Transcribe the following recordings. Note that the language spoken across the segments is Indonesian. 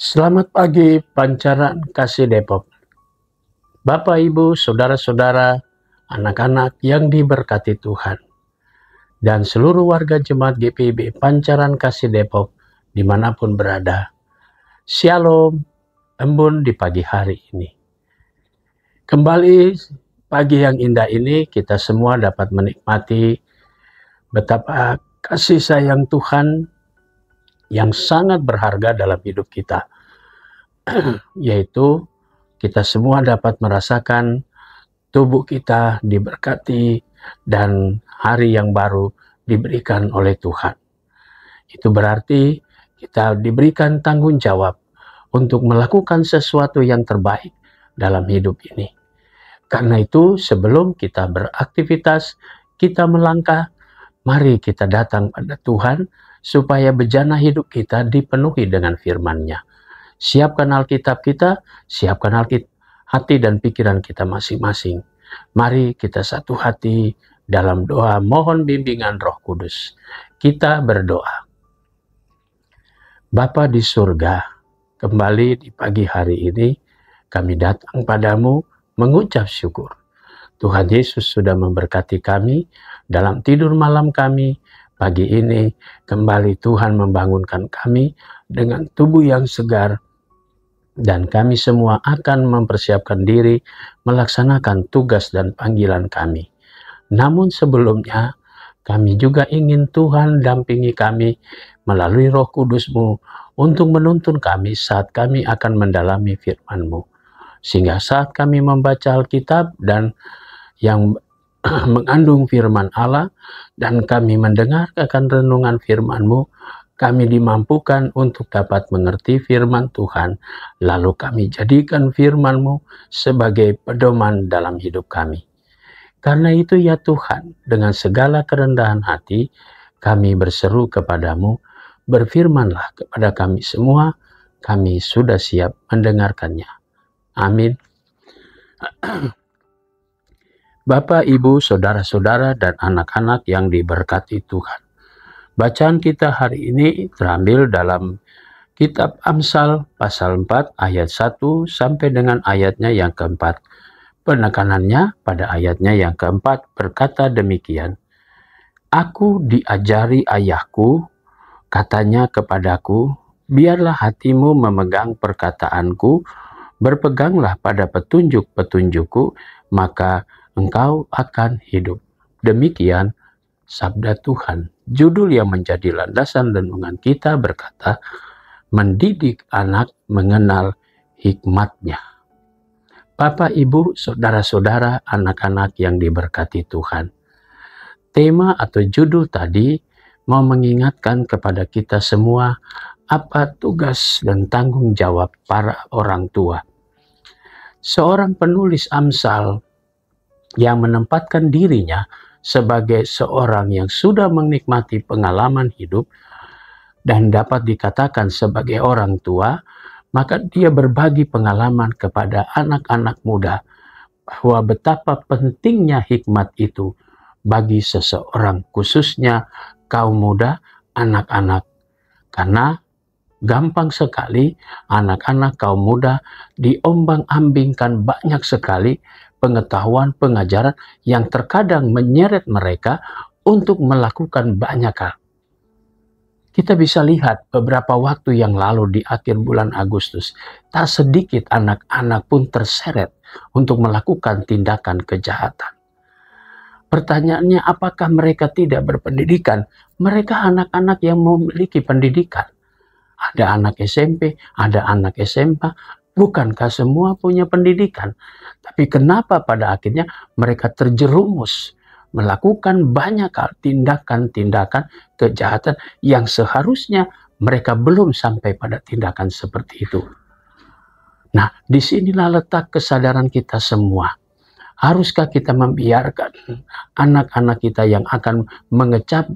Selamat pagi, Pancaran Kasih Depok. Bapak, Ibu, Saudara-saudara, anak-anak yang diberkati Tuhan, dan seluruh warga Jemaat GPIB Pancaran Kasih Depok dimanapun berada. Shalom, embun di pagi hari ini. Kembali pagi yang indah ini kita semua dapat menikmati betapa kasih sayang Tuhan yang sangat berharga dalam hidup kita. Yaitu kita semua dapat merasakan tubuh kita diberkati dan hari yang baru diberikan oleh Tuhan. Itu berarti kita diberikan tanggung jawab untuk melakukan sesuatu yang terbaik dalam hidup ini. Karena itu sebelum kita beraktivitas, kita melangkah, mari kita datang pada Tuhan supaya bejana hidup kita dipenuhi dengan firman-Nya. Siapkan Alkitab kita, siapkan hati dan pikiran kita masing-masing. Mari kita satu hati dalam doa mohon bimbingan Roh Kudus. Kita berdoa. Bapa di surga, kembali di pagi hari ini kami datang padamu mengucap syukur. Tuhan Yesus sudah memberkati kami dalam tidur malam kami. Pagi ini kembali Tuhan membangunkan kami dengan tubuh yang segar, dan kami semua akan mempersiapkan diri melaksanakan tugas dan panggilan kami. Namun sebelumnya, kami juga ingin Tuhan dampingi kami melalui Roh Kudus-Mu untuk menuntun kami saat kami akan mendalami firman-Mu. Sehingga saat kami membaca Alkitab dan yang mengandung firman Allah, dan kami mendengarkan renungan firman-Mu, kami dimampukan untuk dapat mengerti firman Tuhan, lalu kami jadikan firman-Mu sebagai pedoman dalam hidup kami. Karena itu ya Tuhan, dengan segala kerendahan hati, kami berseru kepadamu, berfirmanlah kepada kami semua, kami sudah siap mendengarkannya. Amin. Bapak, Ibu, Saudara-saudara, dan anak-anak yang diberkati Tuhan. Bacaan kita hari ini terambil dalam kitab Amsal pasal 4 ayat 1 sampai dengan ayatnya yang keempat. Penekanannya pada ayatnya yang keempat berkata demikian. Aku diajari ayahku, katanya kepadaku, biarlah hatimu memegang perkataanku, berpeganglah pada petunjuk-petunjukku, maka engkau akan hidup. Demikian sabda Tuhan. Judul yang menjadi landasan renungan kita berkata, mendidik anak mengenal hikmatnya. Bapak, Ibu, Saudara-saudara, anak-anak yang diberkati Tuhan. Tema atau judul tadi mau mengingatkan kepada kita semua apa tugas dan tanggung jawab para orang tua. Seorang penulis Amsal yang menempatkan dirinya sebagai seorang yang sudah menikmati pengalaman hidup dan dapat dikatakan sebagai orang tua, maka dia berbagi pengalaman kepada anak-anak muda bahwa betapa pentingnya hikmat itu bagi seseorang, khususnya kaum muda, anak-anak. Karena gampang sekali anak-anak kaum muda diombang-ambingkan banyak sekali pengetahuan, pengajaran yang terkadang menyeret mereka untuk melakukan banyak hal. Kita bisa lihat beberapa waktu yang lalu di akhir bulan Agustus, tak sedikit anak-anak pun terseret untuk melakukan tindakan kejahatan. Pertanyaannya, apakah mereka tidak berpendidikan? Mereka anak-anak yang memiliki pendidikan. Ada anak SMP, ada anak SMA, bukankah semua punya pendidikan? Tapi kenapa pada akhirnya mereka terjerumus melakukan banyak hal tindakan-tindakan kejahatan yang seharusnya mereka belum sampai pada tindakan seperti itu. Nah, disinilah letak kesadaran kita semua. Haruskah kita membiarkan anak-anak kita yang akan mengecap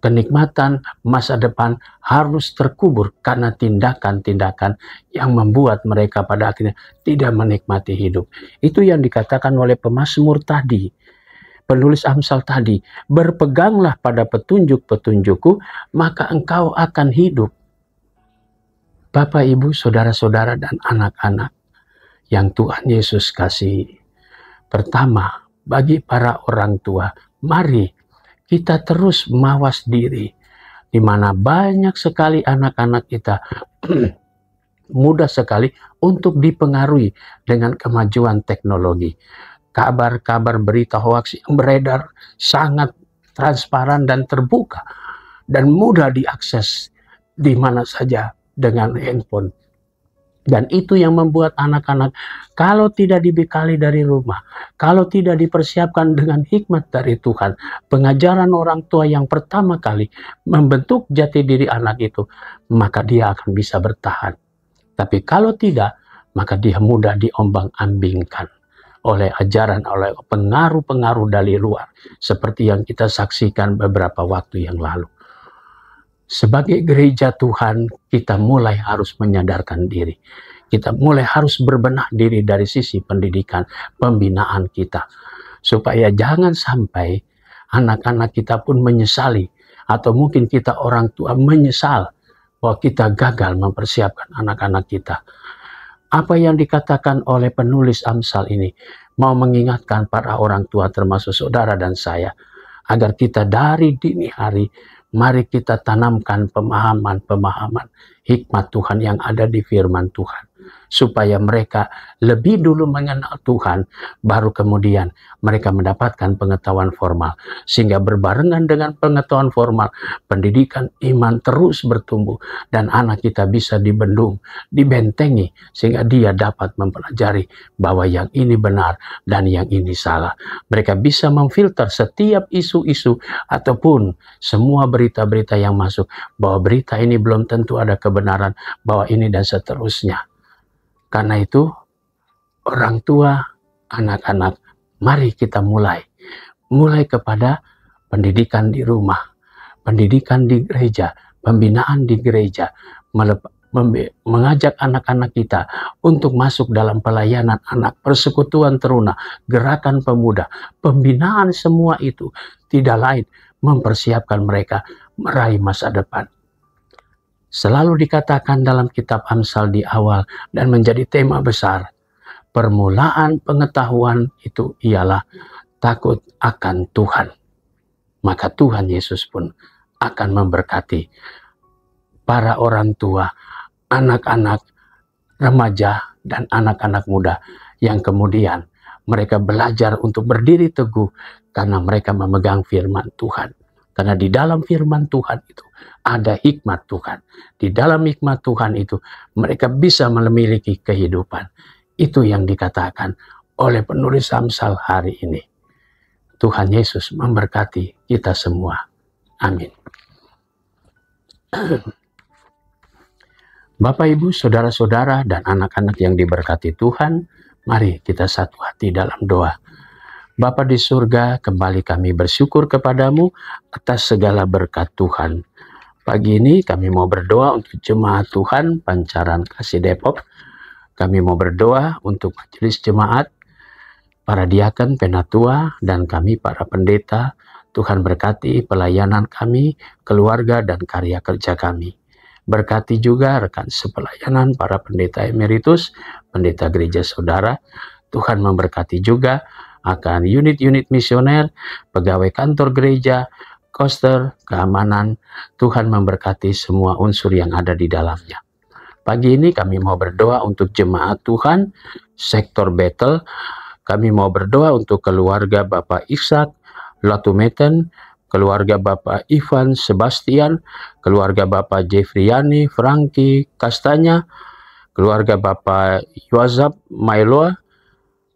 kenikmatan masa depan harus terkubur karena tindakan-tindakan yang membuat mereka pada akhirnya tidak menikmati hidup? Itu yang dikatakan oleh pemazmur tadi, penulis Amsal tadi, berpeganglah pada petunjuk-petunjukku, maka engkau akan hidup. Bapak, Ibu, saudara-saudara, dan anak-anak yang Tuhan Yesus kasihi. Pertama, bagi para orang tua, mari kita terus mawas diri, di mana banyak sekali anak-anak kita mudah sekali untuk dipengaruhi dengan kemajuan teknologi. Kabar-kabar berita hoaks yang beredar sangat transparan dan terbuka dan mudah diakses di mana saja dengan handphone. Dan itu yang membuat anak-anak, kalau tidak dibekali dari rumah, kalau tidak dipersiapkan dengan hikmat dari Tuhan, pengajaran orang tua yang pertama kali membentuk jati diri anak itu, maka dia akan bisa bertahan. Tapi kalau tidak, maka dia mudah diombang-ambingkan oleh ajaran, oleh pengaruh-pengaruh dari luar, seperti yang kita saksikan beberapa waktu yang lalu. Sebagai gereja Tuhan, kita mulai harus menyadarkan diri. Kita mulai harus berbenah diri dari sisi pendidikan, pembinaan kita. Supaya jangan sampai anak-anak kita pun menyesali, atau mungkin kita orang tua menyesal bahwa kita gagal mempersiapkan anak-anak kita. Apa yang dikatakan oleh penulis Amsal ini mau mengingatkan para orang tua termasuk saudara dan saya, agar kita dari dini hari mari kita tanamkan pemahaman-pemahaman hikmat Tuhan yang ada di firman Tuhan. Supaya mereka lebih dulu mengenal Tuhan, baru kemudian mereka mendapatkan pengetahuan formal. Sehingga berbarengan dengan pengetahuan formal, pendidikan iman terus bertumbuh. Dan anak kita bisa dibendung, dibentengi, sehingga dia dapat mempelajari bahwa yang ini benar dan yang ini salah. Mereka bisa memfilter setiap isu-isu ataupun semua berita-berita yang masuk, bahwa berita ini belum tentu ada kebenaran, bahwa ini dan seterusnya. Karena itu, orang tua, anak-anak, mari kita mulai kepada pendidikan di rumah, pendidikan di gereja, pembinaan di gereja, mengajak anak-anak kita untuk masuk dalam pelayanan anak, persekutuan teruna, gerakan pemuda, pembinaan semua itu tidak lain mempersiapkan mereka meraih masa depan. Selalu dikatakan dalam kitab Amsal di awal dan menjadi tema besar, permulaan pengetahuan itu ialah takut akan Tuhan. Maka Tuhan Yesus pun akan memberkati para orang tua, anak-anak, remaja, dan anak-anak muda yang kemudian mereka belajar untuk berdiri teguh karena mereka memegang firman Tuhan. Karena di dalam firman Tuhan itu ada hikmat Tuhan. Di dalam hikmat Tuhan itu mereka bisa memiliki kehidupan. Itu yang dikatakan oleh penulis Amsal hari ini. Tuhan Yesus memberkati kita semua. Amin. Bapak, Ibu, saudara-saudara, dan anak-anak yang diberkati Tuhan, mari kita satu hati dalam doa. Bapa di surga, kembali kami bersyukur kepadamu atas segala berkat Tuhan. Pagi ini kami mau berdoa untuk jemaat Tuhan Pancaran Kasih Depok. Kami mau berdoa untuk majelis jemaat, para diaken, penatua, dan kami para pendeta. Tuhan berkati pelayanan kami, keluarga, dan karya kerja kami. Berkati juga rekan sepelayanan para pendeta emeritus, pendeta gereja saudara. Tuhan memberkati juga akan unit-unit misioner, pegawai kantor gereja, koster, keamanan. Tuhan memberkati semua unsur yang ada di dalamnya. Pagi ini kami mau berdoa untuk jemaat Tuhan, sektor Bethel. Kami mau berdoa untuk keluarga Bapak Ishak Latumeten, keluarga Bapak Ivan Sebastian, keluarga Bapak Jeffriani Franky Kastanya, keluarga Bapak Yuazab Mailoa.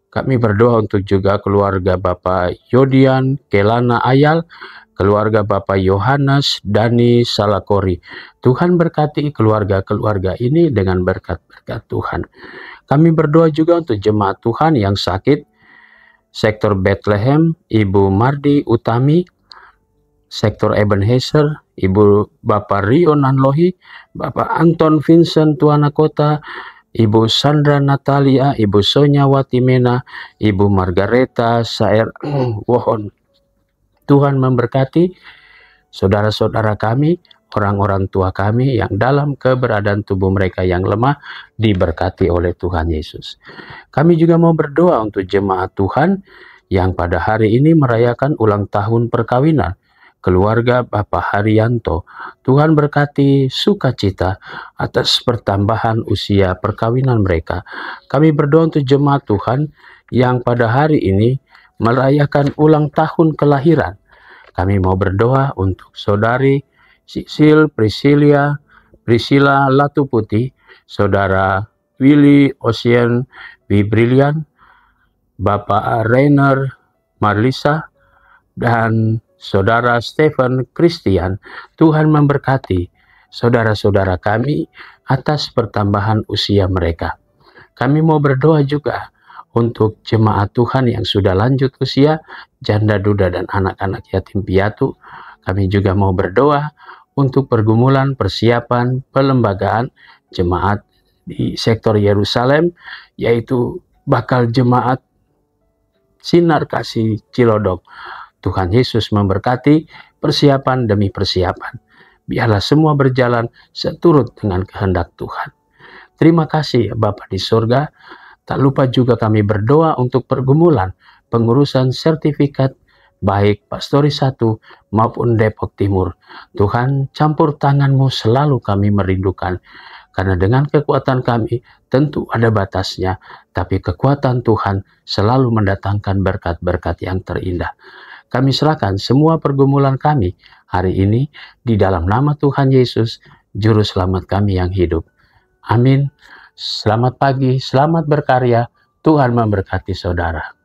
Kami berdoa untuk juga keluarga Bapak Yodian Kelana Ayal, keluarga Bapak Yohanes Dani Salakori. Tuhan berkati keluarga-keluarga ini dengan berkat-berkat Tuhan. Kami berdoa juga untuk jemaat Tuhan yang sakit, sektor Bethlehem, Ibu Mardi Utami, sektor Ebenezer, Ibu Bapak Rio Nanlohi, Bapak Anton Vincent Tuana Kota, Ibu Sandra Natalia, Ibu Sonya Watimena, Ibu Margareta Saer Wohon. Tuhan memberkati saudara-saudara kami, orang-orang tua kami yang dalam keberadaan tubuh mereka yang lemah diberkati oleh Tuhan Yesus. Kami juga mau berdoa untuk jemaat Tuhan yang pada hari ini merayakan ulang tahun perkawinan keluarga Bapak Haryanto. Tuhan berkati sukacita atas pertambahan usia perkawinan mereka. Kami berdoa untuk jemaat Tuhan yang pada hari ini merayakan ulang tahun kelahiran. Kami mau berdoa untuk saudari Sisil Priscilla Latuputi, saudara Willy Ocean Wibrilian, Bapak Rainer Marlisa, dan saudara Stephen Christian. Tuhan memberkati saudara-saudara kami atas pertambahan usia mereka. Kami mau berdoa juga untuk jemaat Tuhan yang sudah lanjut usia, janda duda dan anak-anak yatim piatu. Kami juga mau berdoa untuk pergumulan persiapan pelembagaan jemaat di sektor Yerusalem, yaitu bakal jemaat Sinar Kasih Cilodok. Tuhan Yesus memberkati persiapan demi persiapan. Biarlah semua berjalan seturut dengan kehendak Tuhan. Terima kasih Bapa di surga. Tak lupa juga kami berdoa untuk pergumulan pengurusan sertifikat baik Pastori 1 maupun Depok Timur. Tuhan, campur tangan-Mu selalu kami merindukan. Karena dengan kekuatan kami tentu ada batasnya, tapi kekuatan Tuhan selalu mendatangkan berkat-berkat yang terindah. Kami serahkan semua pergumulan kami hari ini di dalam nama Tuhan Yesus, Juru Selamat kami yang hidup. Amin. Selamat pagi, selamat berkarya. Tuhan memberkati saudara.